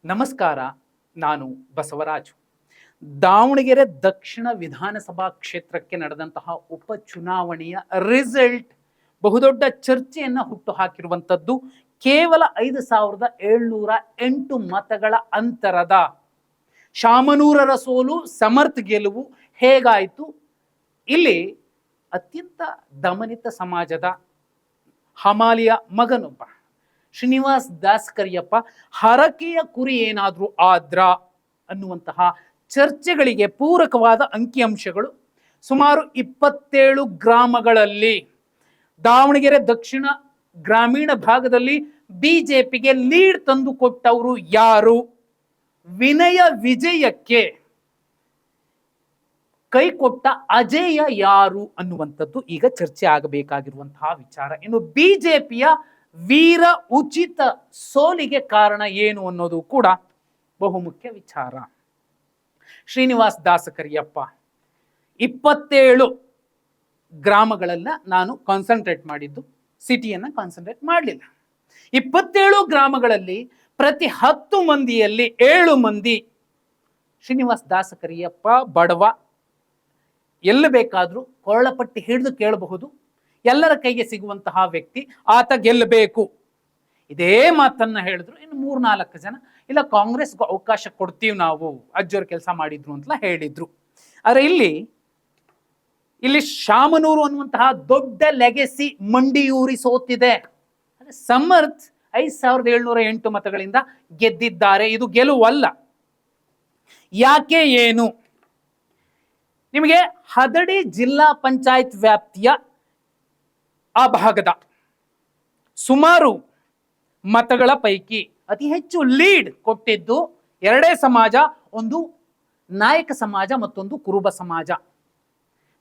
ನಮಸ್ಕಾರ. ನಾನು ಬಸವರಾಜು. ದಾವಣಗೆರೆ ದಕ್ಷಿಣ ವಿಧಾನಸಭಾ ಕ್ಷೇತ್ರಕ್ಕೆ ನಡೆದಂತಹ ಉಪಚುನಾವಣೆಯ ರಿಸಲ್ಟ್ ಬಹುದೊಡ್ಡ ಚರ್ಚೆಯನ್ನು ಹುಟ್ಟುಹಾಕಿರುವಂಥದ್ದು. ಕೇವಲ 5,708 ಮತಗಳ ಅಂತರದ ಶಾಮನೂರರ ಸೋಲು, ಸಮರ್ಥ್ ಗೆಲುವು ಹೇಗಾಯಿತು? ಇಲ್ಲಿ ಅತ್ಯಂತ ದಮನಿತ ಸಮಾಜದ ಹಮಾಲಿಯ ಮಗನೊಬ್ಬ ಶ್ರೀನಿವಾಸ್ ದಾಸ್ ಕರಿಯಪ್ಪ ಹರಕೆಯ ಕುರಿ ಏನಾದರೂ ಆದ್ರ ಅನ್ನುವಂತಹ ಚರ್ಚೆಗಳಿಗೆ ಪೂರಕವಾದ ಅಂಕಿಅಂಶಗಳು ಸುಮಾರು 27 ಗ್ರಾಮಗಳಲ್ಲಿ ದಾವಣಗೆರೆ ದಕ್ಷಿಣ ಗ್ರಾಮೀಣ ಭಾಗದಲ್ಲಿ ಬಿಜೆಪಿಗೆ ಲೀಡ್ ತಂದು ಕೊಟ್ಟವರು ಯಾರು, ವಿನಯ ವಿಜಯಕ್ಕೆ ಕೈ ಕೊಟ್ಟ ಅಜೇಯ ಯಾರು ಅನ್ನುವಂಥದ್ದು ಈಗ ಚರ್ಚೆ ಆಗಬೇಕಾಗಿರುವಂತಹ ವಿಚಾರ. ಇನ್ನು ಬಿಜೆಪಿಯ ವೀರ ಉಚಿತ ಸೋಲಿಗೆ ಕಾರಣ ಏನು ಅನ್ನೋದು ಕೂಡ ಬಹುಮುಖ್ಯ ವಿಚಾರ. ಶ್ರೀನಿವಾಸ್ ದಾಸ ಕರಿಯಪ್ಪ 27 ಗ್ರಾಮಗಳನ್ನ ನಾನು ಕಾನ್ಸಂಟ್ರೇಟ್ ಮಾಡಿದ್ದು, ಸಿಟಿಯನ್ನ ಕಾನ್ಸಂಟ್ರೇಟ್ ಮಾಡಲಿಲ್ಲ. 27 ಗ್ರಾಮಗಳಲ್ಲಿ ಪ್ರತಿ 10 ಮಂದಿಯಲ್ಲಿ 7 ಮಂದಿ ಶ್ರೀನಿವಾಸ್ ದಾಸ ಕರಿಯಪ್ಪ ಬಡವ, ಎಲ್ಲ ಬೇಕಾದ್ರೂ ಕೊಳ್ಳಪಟ್ಟಿ ಹಿಡಿದು ಕೇಳಬಹುದು, ಎಲ್ಲರ ಕೈಗೆ ಸಿಗುವಂತಹ ವ್ಯಕ್ತಿ, ಆತ ಗೆಲ್ಲಬೇಕು, ಇದೇ ಮಾತನ್ನ ಹೇಳಿದ್ರು. ಇನ್ನು 3-4 ಜನ ಇಲ್ಲ ಕಾಂಗ್ರೆಸ್ಗೂ ಅವಕಾಶ ಕೊಡ್ತೀವಿ, ನಾವು ಅಜ್ಜೋರ್ ಕೆಲಸ ಮಾಡಿದ್ರು ಅಂತ ಹೇಳಿದ್ರು. ಆದ್ರೆ ಇಲ್ಲಿ ಶಾಮನೂರು ಅನ್ನುವಂತಹ ದೊಡ್ಡ ಲೆಗೆಸಿ ಮಂಡಿಯೂರಿ ಸೋತಿದೆ. ಸಮರ್ಥ್ 5,708 ಮತಗಳಿಂದ ಗೆದ್ದಿದ್ದಾರೆ. ಇದು ಗೆಲುವಲ್ಲ. ಯಾಕೆ ಏನು? ನಿಮಗೆ ಹದಡಿ ಜಿಲ್ಲಾ ಪಂಚಾಯತ್ ವ್ಯಾಪ್ತಿಯ ಆ ಭಾಗದ ಸುಮಾರು ಮತಗಳ ಪೈಕಿ ಅತಿ ಹೆಚ್ಚು ಲೀಡ್ ಕೊಟ್ಟಿದ್ದು ಎರಡೇ ಸಮಾಜ, ಒಂದು ನಾಯಕ ಸಮಾಜ, ಮತ್ತೊಂದು ಕುರುಬ ಸಮಾಜ.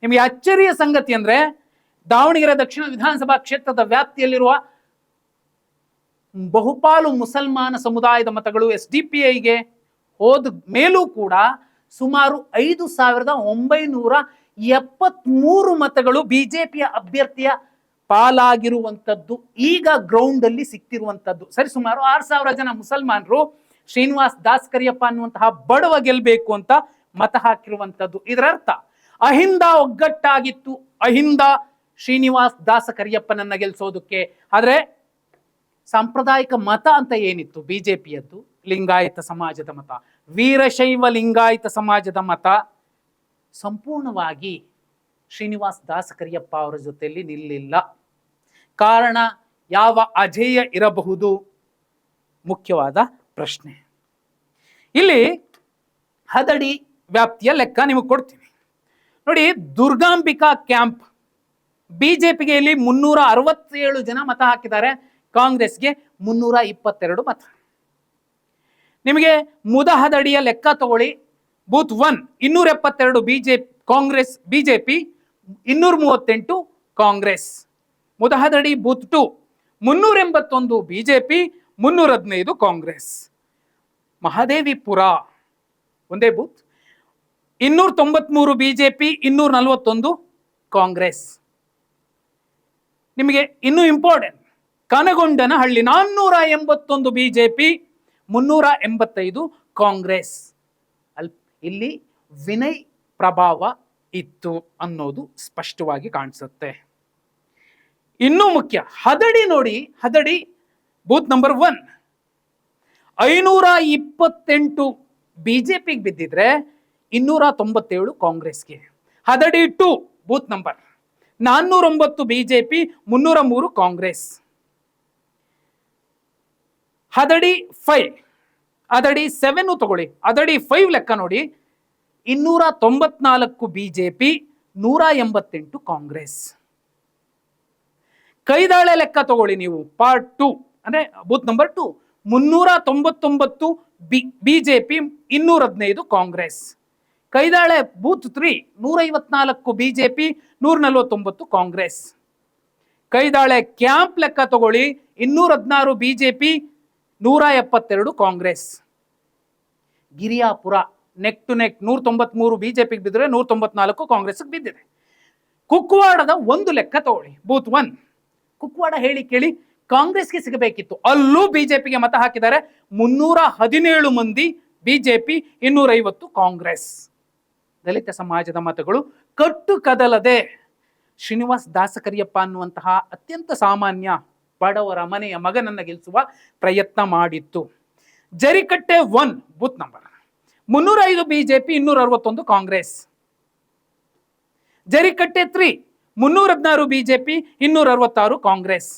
ನಿಮಗೆ ಅಚ್ಚರಿಯ ಸಂಗತಿ ಅಂದ್ರೆ ದಾವಣಗೆರೆ ದಕ್ಷಿಣ ವಿಧಾನಸಭಾ ಕ್ಷೇತ್ರದ ವ್ಯಾಪ್ತಿಯಲ್ಲಿರುವ ಬಹುಪಾಲು ಮುಸಲ್ಮಾನ ಸಮುದಾಯದ ಮತಗಳು SDPIಗೆ ಹೋದ ಮೇಲೂ ಕೂಡ ಸುಮಾರು 5,973 ಮತಗಳು ಬಿಜೆಪಿಯ ಅಭ್ಯರ್ಥಿಯ ಪಾಲಾಗಿರುವಂಥದ್ದು ಈಗ ಗ್ರೌಂಡ್ ಅಲ್ಲಿ ಸಿಕ್ತಿರುವಂಥದ್ದು. ಸರಿ, ಸುಮಾರು 6,000 ಜನ ಮುಸಲ್ಮಾನರು ಶ್ರೀನಿವಾಸ್ ದಾಸ್ ಕರಿಯಪ್ಪ ಅನ್ನುವಂತಹ ಬಡವ ಗೆಲ್ಬೇಕು ಅಂತ ಮತ ಹಾಕಿರುವಂಥದ್ದು. ಇದರರ್ಥ ಅಹಿಂದ ಒಗ್ಗಟ್ಟಾಗಿತ್ತು, ಅಹಿಂದ ಶ್ರೀನಿವಾಸ್ ದಾಸ ಕರಿಯಪ್ಪನನ್ನ ಗೆಲ್ಸೋದಕ್ಕೆ. ಆದ್ರೆ ಸಾಂಪ್ರದಾಯಿಕ ಮತ ಅಂತ ಏನಿತ್ತು ಬಿಜೆಪಿಯದ್ದು, ಲಿಂಗಾಯತ ಸಮಾಜದ ಮತ, ವೀರಶೈವ ಲಿಂಗಾಯತ ಸಮಾಜದ ಮತ ಸಂಪೂರ್ಣವಾಗಿ ಶ್ರೀನಿವಾಸ್ ದಾಸ ಕರಿಯಪ್ಪ ಅವರ ಜೊತೆಯಲ್ಲಿ ನಿಲ್ಲಿಲ್ಲ. ಕಾರಣ ಯಾವ ಅಜೇಯ ಇರಬಹುದು? ಮುಖ್ಯವಾದ ಪ್ರಶ್ನೆ. ಇಲ್ಲಿ ಹದಡಿ ವ್ಯಾಪ್ತಿಯ ಲೆಕ್ಕ ನಿಮಗೆ ಕೊಡ್ತೀನಿ ನೋಡಿ. ದುರ್ಗಾಂಬಿಕಾ ಕ್ಯಾಂಪ್ ಬಿಜೆಪಿಗೆ ಇಲ್ಲಿ 367 ಜನ ಮತ ಹಾಕಿದ್ದಾರೆ, ಕಾಂಗ್ರೆಸ್ಗೆ 322 ಮತ. ನಿಮಗೆ ಮುದಹದಡಿಯ ಲೆಕ್ಕ ತಗೊಳ್ಳಿ. Booth 1 272 BJP 238 Congress. Mudahadadi booth 2 381 BJP 315 Congress. Mahadevipura ಒಂದೇ ಬೂತ್ 293 ಬಿಜೆಪಿ 241 ಕಾಂಗ್ರೆಸ್. ನಿಮಗೆ ಇನ್ನೂ ಇಂಪಾರ್ಟೆಂಟ್, ಕನಗೊಂಡನಹಳ್ಳಿ 481 ಬಿಜೆಪಿ 385 ಕಾಂಗ್ರೆಸ್. ಇಲ್ಲಿ ವಿನಯ್ ಪ್ರಭಾವ ಇತ್ತು ಅನ್ನೋದು ಸ್ಪಷ್ಟವಾಗಿ ಕಾಣಿಸುತ್ತೆ. ಇನ್ನೂ ಮುಖ್ಯ, ಹದಡಿ ನೋಡಿ. ಹದಡಿ ಬೂತ್ ನಂಬರ್ 1 528 ಬಿಜೆಪಿಗೆ ಬಿದ್ದಿದ್ರೆ 297 ಕಾಂಗ್ರೆಸ್ಗೆ. ಹದಡಿ 2 ಬೂತ್ ನಂಬರ್ 409 ಬಿಜೆಪಿ 303 ಕಾಂಗ್ರೆಸ್. ಹದಡಿ 5, ಹದಡಿ 7 ತಗೊಳ್ಳಿ. ಹದಡಿ 5 ಲೆಕ್ಕ ನೋಡಿ, 294 ಬಿಜೆಪಿ 188 ಕಾಂಗ್ರೆಸ್. ಕೈದಾಳೆ ಲೆಕ್ಕ ತಗೊಳ್ಳಿ ನೀವು, ಪಾರ್ಟ್ 2 ಅಂದ್ರೆ booth number 2 399 BJP 215 Congress. Kaidale booth 3 154 BJP 149 Congress. Kaidale camp ಲೆಕ್ಕ ತಗೊಳ್ಳಿ, 216 BJP 172 Congress. Giriyapura neck to neck 193 ಬಿಜೆಪಿಗೆ ಬಿದ್ದರೆ 194 ಕಾಂಗ್ರೆಸ್ಗೆ ಬಿದ್ದಿದೆ. ಕುಕ್ವಾಡದ ಒಂದು ಲೆಕ್ಕ ತಗೊಳ್ಳಿ, ಬೂತ್ 1. ಕುಕ್ವಾಡ ಹೇಳಿ ಕೇಳಿ ಕಾಂಗ್ರೆಸ್ಗೆ ಸಿಗಬೇಕಿತ್ತು. ಅಲ್ಲೂ ಬಿಜೆಪಿಗೆ ಮತ ಹಾಕಿದ್ದಾರೆ. 317 ಮಂದಿ ಬಿಜೆಪಿ, 250 ಕಾಂಗ್ರೆಸ್. ದಲಿತ ಸಮಾಜದ ಮತಗಳು ಕಟ್ಟು ಕದಲದೆ ಶ್ರೀನಿವಾಸ್ ದಾಸಕರಿಯಪ್ಪ ಅನ್ನುವಂತಹ ಅತ್ಯಂತ ಸಾಮಾನ್ಯ ಬಡವರ ಮನೆಯ ಮಗನನ್ನ ಗೆಲ್ಲಿಸುವ ಪ್ರಯತ್ನ ಮಾಡಿತ್ತು. Jarikatte 1 booth number 305 BJP, 261 Congress. Jarikatte 3 316 BJP, 266 Congress.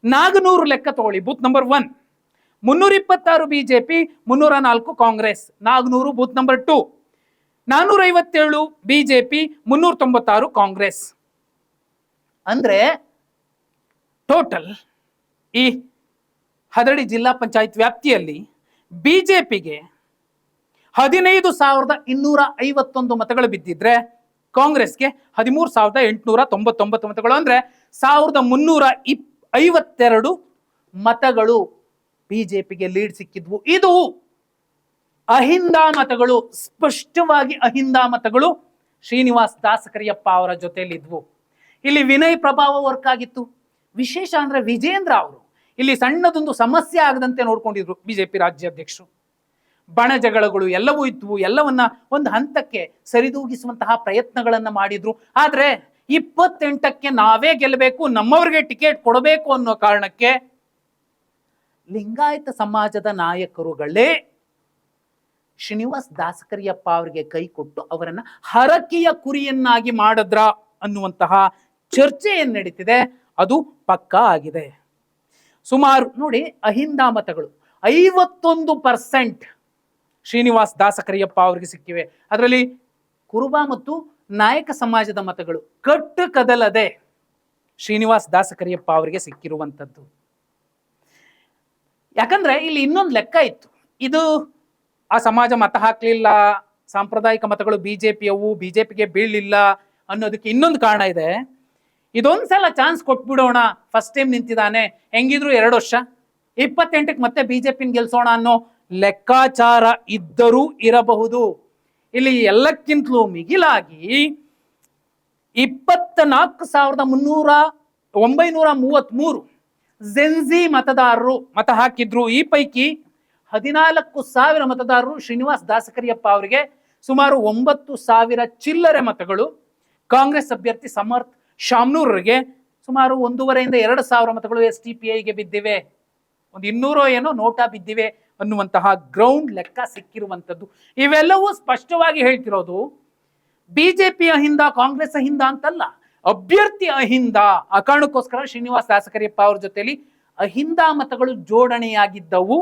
Naganur ಲೆಕ್ಕ ತಗೊಳ್ಳಿ, booth number 1 326 BJP, 304 Congress. Naganur booth number 2 457 BJP, 396 Congress. ಅಂದ್ರೆ ಟೋಟಲ್ ಈ ಹದಡಿ ಜಿಲ್ಲಾ ಪಂಚಾಯತ್ ವ್ಯಾಪ್ತಿಯಲ್ಲಿ ಬಿಜೆಪಿಗೆ 15,251 ಮತಗಳು ಬಿದ್ದಿದ್ರೆ ಕಾಂಗ್ರೆಸ್ಗೆ 13,899 ಮತಗಳು, ಅಂದ್ರೆ 1,352 ಮತಗಳು ಬಿಜೆಪಿಗೆ ಲೀಡ್ ಸಿಕ್ಕಿದ್ವು. ಇದು ಅಹಿಂದ ಮತಗಳು, ಸ್ಪಷ್ಟವಾಗಿ ಅಹಿಂದ ಮತಗಳು ಶ್ರೀನಿವಾಸ್ ದಾಸಕರಿಯಪ್ಪ ಅವರ ಜೊತೆಯಲ್ಲಿದ್ವು. ಇಲ್ಲಿ ವಿನಯ್ ಪ್ರಭಾವ ವರ್ಕ್ ಆಗಿತ್ತು. ವಿಶೇಷ ಅಂದ್ರೆ ವಿಜೇಂದ್ರ ಅವರು ಇಲ್ಲಿ ಸಣ್ಣದೊಂದು ಸಮಸ್ಯೆ ಆಗದಂತೆ ನೋಡ್ಕೊಂಡಿದ್ರು ಬಿಜೆಪಿ ರಾಜ್ಯಾಧ್ಯಕ್ಷರು. ಬಣ ಜಗಳಗಳು ಎಲ್ಲವೂ ಇದ್ವು. ಎಲ್ಲವನ್ನ ಒಂದು ಹಂತಕ್ಕೆ ಸರಿದೂಗಿಸುವಂತಹ ಪ್ರಯತ್ನಗಳನ್ನ ಮಾಡಿದ್ರು. ಆದ್ರೆ 28ಕ್ಕೆ ನಾವೇ ಗೆಲ್ಲಬೇಕು, ನಮ್ಮವ್ರಿಗೆ ಟಿಕೆಟ್ ಕೊಡಬೇಕು ಅನ್ನೋ ಕಾರಣಕ್ಕೆ ಲಿಂಗಾಯತ ಸಮಾಜದ ನಾಯಕರುಗಳೇ ಶ್ರೀನಿವಾಸ್ ದಾಸಕರಿಯಪ್ಪ ಅವರಿಗೆ ಕೈ ಕೊಟ್ಟು ಅವರನ್ನ ಹರಕೆಯ ಕುರಿಯನ್ನಾಗಿ ಮಾಡಿದ್ರ ಅನ್ನುವಂತಹ ಚರ್ಚೆ ಏನ್ ನಡೀತಿದೆ ಅದು ಪಕ್ಕಾ ಆಗಿದೆ. ಸುಮಾರು ನೋಡಿ, ಅಹಿಂದ ಮತಗಳು 51% ಶ್ರೀನಿವಾಸ್ ದಾಸಕರಿಯಪ್ಪ ಅವರಿಗೆ ಸಿಕ್ಕಿವೆ. ಅದರಲ್ಲಿ ಕುರುಬ ಮತ್ತು ನಾಯಕ ಸಮಾಜದ ಮತಗಳು ಕಟ್ಟು ಕದಲದೆ ಶ್ರೀನಿವಾಸ್ ದಾಸಕರಿಯಪ್ಪ ಅವರಿಗೆ ಸಿಕ್ಕಿರುವಂಥದ್ದು. ಯಾಕಂದ್ರೆ ಇಲ್ಲಿ ಇನ್ನೊಂದು ಲೆಕ್ಕ ಇತ್ತು. ಇದು ಆ ಸಮಾಜ ಮತ ಹಾಕ್ಲಿಲ್ಲ, ಸಾಂಪ್ರದಾಯಿಕ ಮತಗಳು ಬಿಜೆಪಿಯವು, ಬಿಜೆಪಿಗೆ ಬೀಳಲಿಲ್ಲ ಅನ್ನೋದಕ್ಕೆ ಇನ್ನೊಂದು ಕಾರಣ ಇದೆ. ಇದೊಂದ್ಸಲ ಚಾನ್ಸ್ ಕೊಟ್ಬಿಡೋಣ, ಫಸ್ಟ್ ಟೈಮ್ ನಿಂತಿದ್ದಾನೆ, ಹೆಂಗಿದ್ರು 2 ವರ್ಷ, 28ಕ್ಕೆ ಮತ್ತೆ ಬಿಜೆಪಿನ ಗೆಲ್ಸೋಣ ಅನ್ನೋ ಲೆಕ್ಕಾಚಾರ ಇದ್ದರೂ ಇರಬಹುದು. ಇಲ್ಲಿ ಎಲ್ಲಕ್ಕಿಂತಲೂ ಮಿಗಿಲಾಗಿ 24,933 ಜೆನ್ಜಿ ಮತದಾರರು ಮತ ಹಾಕಿದ್ರು. ಈ ಪೈಕಿ 14,000 ಮತದಾರರು ಶ್ರೀನಿವಾಸ್ ದಾಸಕರಿಯಪ್ಪ ಅವರಿಗೆ, ಸುಮಾರು 9,000 ಚಿಲ್ಲರೆ ಮತಗಳು ಕಾಂಗ್ರೆಸ್ ಅಭ್ಯರ್ಥಿ ಸಮರ್ಥ್ ಶಾಮ್ನೂರ್ಗೆ, ಸುಮಾರು 1,500 ಇಂದ 2,000 ಮತಗಳು SDPIಗೆ ಬಿದ್ದಿವೆ, ಒಂದು 200 ಏನೋ ನೋಟಾ ಬಿದ್ದಿವೆ ಅನ್ನುವಂತಹ ಗ್ರೌಂಡ್ ಲೆಕ್ಕ ಸಿಕ್ಕಿರುವಂಥದ್ದು. ಇವೆಲ್ಲವೂ ಸ್ಪಷ್ಟವಾಗಿ ಹೇಳ್ತಿರೋದು ಬಿಜೆಪಿ ಅಹಿಂದ, ಕಾಂಗ್ರೆಸ್ ಅಹಿಂದ ಅಂತಲ್ಲ, ಅಭ್ಯರ್ಥಿ ಅಹಿಂದ. ಆ ಕಾರಣಕ್ಕೋಸ್ಕರ ಶ್ರೀನಿವಾಸ್ ದಾಸಕರಿಯಪ್ಪ ಅವ್ರ ಜೊತೆಲಿ ಅಹಿಂದ ಮತಗಳು ಜೋಡಣೆಯಾಗಿದ್ದವು.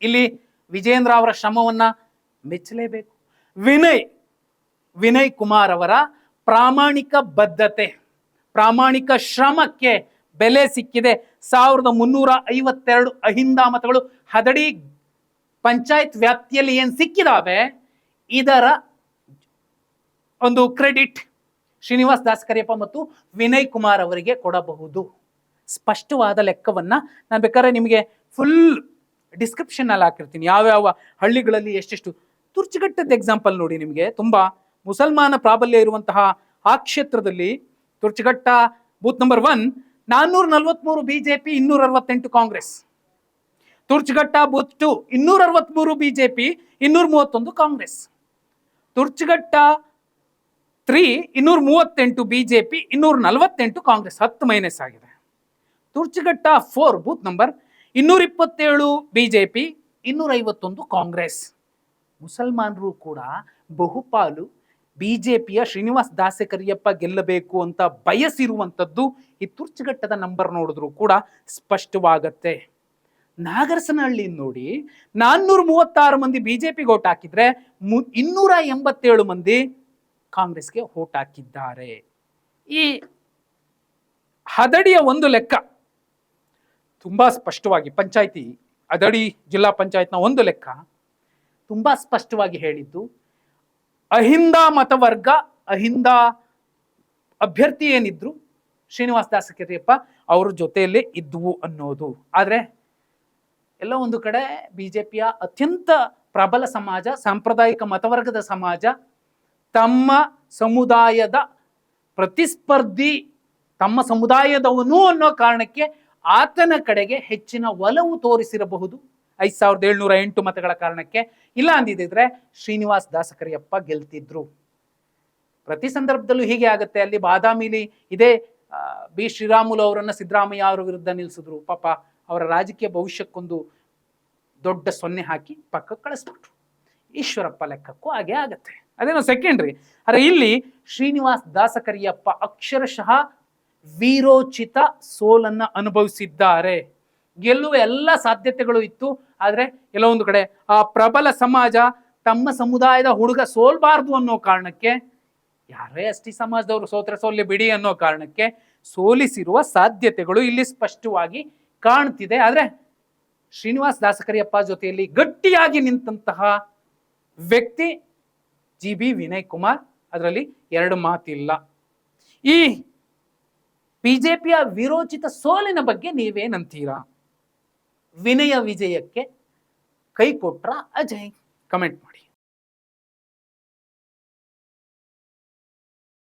ಇಲ್ಲಿ ವಿಜೇಂದ್ರ ಅವರ ಶ್ರಮವನ್ನ ಮೆಚ್ಚಲೇಬೇಕು. ವಿನಯ್ ಕುಮಾರ್ ಅವರ ಪ್ರಾಮಾಣಿಕ ಬದ್ಧತೆ, ಪ್ರಾಮಾಣಿಕ ಶ್ರಮಕ್ಕೆ ಬೆಲೆ ಸಿಕ್ಕಿದೆ. 1,352 ಅಹಿಂದ ಮತಗಳು ಹದಡಿ ಪಂಚಾಯತ್ ವ್ಯಾಪ್ತಿಯಲ್ಲಿ ಏನ್ ಸಿಕ್ಕಿದಾವೆ, ಇದರ ಒಂದು ಕ್ರೆಡಿಟ್ ಶ್ರೀನಿವಾಸ್ ದಾಸಕರಿಯಪ್ಪ ಮತ್ತು ವಿನಯ್ ಕುಮಾರ್ ಅವರಿಗೆ ಕೊಡಬಹುದು. ಸ್ಪಷ್ಟವಾದ ಲೆಕ್ಕವನ್ನ ನಾನು ಬೇಕಾದ್ರೆ ನಿಮಗೆ ಫುಲ್ ಡಿಸ್ಕ್ರಿಪ್ಷನ್ ಅಲ್ಲಿ ಹಾಕಿರ್ತೀನಿ, ಯಾವ್ಯಾವ ಹಳ್ಳಿಗಳಲ್ಲಿ ಎಷ್ಟೆಷ್ಟು. ತುರ್ಚಿಘಟ್ಟದ ಎಕ್ಸಾಂಪಲ್ ನೋಡಿ, ನಿಮಗೆ ತುಂಬಾ ಮುಸಲ್ಮಾನ ಪ್ರಾಬಲ್ಯ ಇರುವಂತಹ ಆ ಕ್ಷೇತ್ರದಲ್ಲಿ Turchighatta booth number 1 443 BJP, 268 Congress. Turchighatta booth 2 263 BJP, 231 Congress. Turchighatta 3 238 BJP, 248 Congress, 10 minus ಆಗಿದೆ. Turchighatta 4 booth number 227 BJP, 251 Congress. ಮುಸಲ್ಮಾನರು ಕೂಡ ಬಹುಪಾಲು ಬಿಜೆಪಿಯ ಶ್ರೀನಿವಾಸ್ ದಾಸಕರಿಯಪ್ಪ ಗೆಲ್ಲಬೇಕು ಅಂತ ಬಯಸಿರುವಂಥದ್ದು ಈ ತುರ್ಚಿಘಟ್ಟದ ನಂಬರ್ ನೋಡಿದ್ರು ಕೂಡ ಸ್ಪಷ್ಟವಾಗತ್ತೆ. ನಾಗರಸನಹಳ್ಳಿ ನೋಡಿ, 436 ಮಂದಿ ಬಿಜೆಪಿಗೆ ಓಟ್ ಹಾಕಿದ್ರೆ 287 ಮಂದಿ ಕಾಂಗ್ರೆಸ್ಗೆ ಓಟ್ ಹಾಕಿದ್ದಾರೆ. ಈ ಹದಡಿಯ ಒಂದು ಲೆಕ್ಕ ತುಂಬಾ ಸ್ಪಷ್ಟವಾಗಿ, ಪಂಚಾಯತಿ ಹದಡಿ ಜಿಲ್ಲಾ ಪಂಚಾಯತ್ನ ಒಂದು ಲೆಕ್ಕ ತುಂಬಾ ಸ್ಪಷ್ಟವಾಗಿ ಹೇಳಿದ್ದು, ಅಹಿಂದ ಮತವರ್ಗ, ಅಹಿಂದ ಅಭ್ಯರ್ಥಿ ಏನಿದ್ರು ಶ್ರೀನಿವಾಸ್ ದಾಸಕರಿಯಪ್ಪ ಅವ್ರ ಜೊತೆಯಲ್ಲೇ ಇದ್ವು ಅನ್ನೋದು. ಆದ್ರೆ ಎಲ್ಲ ಒಂದು ಕಡೆ ಬಿಜೆಪಿಯ ಅತ್ಯಂತ ಪ್ರಬಲ ಸಮಾಜ, ಸಾಂಪ್ರದಾಯಿಕ ಮತವರ್ಗದ ಸಮಾಜ ತಮ್ಮ ಸಮುದಾಯದ ಪ್ರತಿಸ್ಪರ್ಧಿ ತಮ್ಮ ಸಮುದಾಯದವನು ಅನ್ನೋ ಕಾರಣಕ್ಕೆ ಆತನ ಕಡೆಗೆ ಹೆಚ್ಚಿನ ಒಲವು ತೋರಿಸಿರಬಹುದು 5708 ಮತಗಳ ಕಾರಣಕ್ಕೆ. ಇಲ್ಲ ಅಂದಿದ್ರೆ ಶ್ರೀನಿವಾಸ್ ದಾಸಕರಿಯಪ್ಪ ಗೆಲ್ತಿದ್ರು. ಪ್ರತಿ ಸಂದರ್ಭದಲ್ಲೂ ಹೀಗೆ ಆಗುತ್ತೆ. ಅಲ್ಲಿ ಬಾದಾಮಿಲಿ ಇದೇ ಬಿ ಶ್ರೀರಾಮುಲು ಅವರನ್ನ ಸಿದ್ದರಾಮಯ್ಯ ಅವರ ವಿರುದ್ಧ ನಿಲ್ಲಿಸಿದ್ರು. ಪಾಪ ಅವರ ರಾಜಕೀಯ ಭವಿಷ್ಯಕ್ಕೊಂದು ದೊಡ್ಡ ಸೊನ್ನೆ ಹಾಕಿ ಪಕ್ಕಕ್ಕೆ ಕಳಿಸ್ಬಿಟ್ರು. ಈಶ್ವರಪ್ಪ ಲೆಕ್ಕಕ್ಕೂ ಹಾಗೆ ಆಗತ್ತೆ, ಅದೇನೋ ಸೆಕೆಂಡ್ರಿ. ಆದರೆ ಇಲ್ಲಿ ಶ್ರೀನಿವಾಸ್ ದಾಸಕರಿಯಪ್ಪ ಅಕ್ಷರಶಃ ವೀರೋಚಿತ ಸೋಲನ್ನ ಅನುಭವಿಸಿದ್ದಾರೆ. ಗೆಲ್ಲುವ ಎಲ್ಲ ಸಾಧ್ಯತೆಗಳು ಇತ್ತು. ಆದರೆ ಎಲ್ಲೋ ಒಂದು ಕಡೆ ಆ ಪ್ರಬಲ ಸಮಾಜ ತಮ್ಮ ಸಮುದಾಯದ ಹುಡುಗ ಸೋಲ್ಬಾರ್ದು ಅನ್ನೋ ಕಾರಣಕ್ಕೆ, ಯಾರೇ ಅಷ್ಟಿ ಸಮಾಜದವರು ಸೋತ್ರೆ ಸೋಲ್ಲೆ ಬಿಡಿ ಅನ್ನೋ ಕಾರಣಕ್ಕೆ ಸೋಲಿಸಿರುವ ಸಾಧ್ಯತೆಗಳು ಇಲ್ಲಿ ಸ್ಪಷ್ಟವಾಗಿ ಕಾಣ್ತಿದೆ. ಆದರೆ ಶ್ರೀನಿವಾಸ್ ದಾಸಕರಿಯಪ್ಪ ಜೊತೆಯಲ್ಲಿ ಗಟ್ಟಿಯಾಗಿ ನಿಂತಹ ವ್ಯಕ್ತಿ GB ವಿನಯ್ ಕುಮಾರ್, ಅದರಲ್ಲಿ ಎರಡು ಮಾತಿಲ್ಲ. ಈ ಬಿಜೆಪಿಯ ವಿರೋಚಿತ ಸೋಲಿನ ಬಗ್ಗೆ ನೀವೇನಂತೀರಾ? ವಿನಯ ವಿಜಯಕ್ಕೆ ಕೈ ಕೊಟ್ರ ಅಜಯ್? ಕಮೆಂಟ್ ಮಾಡಿ.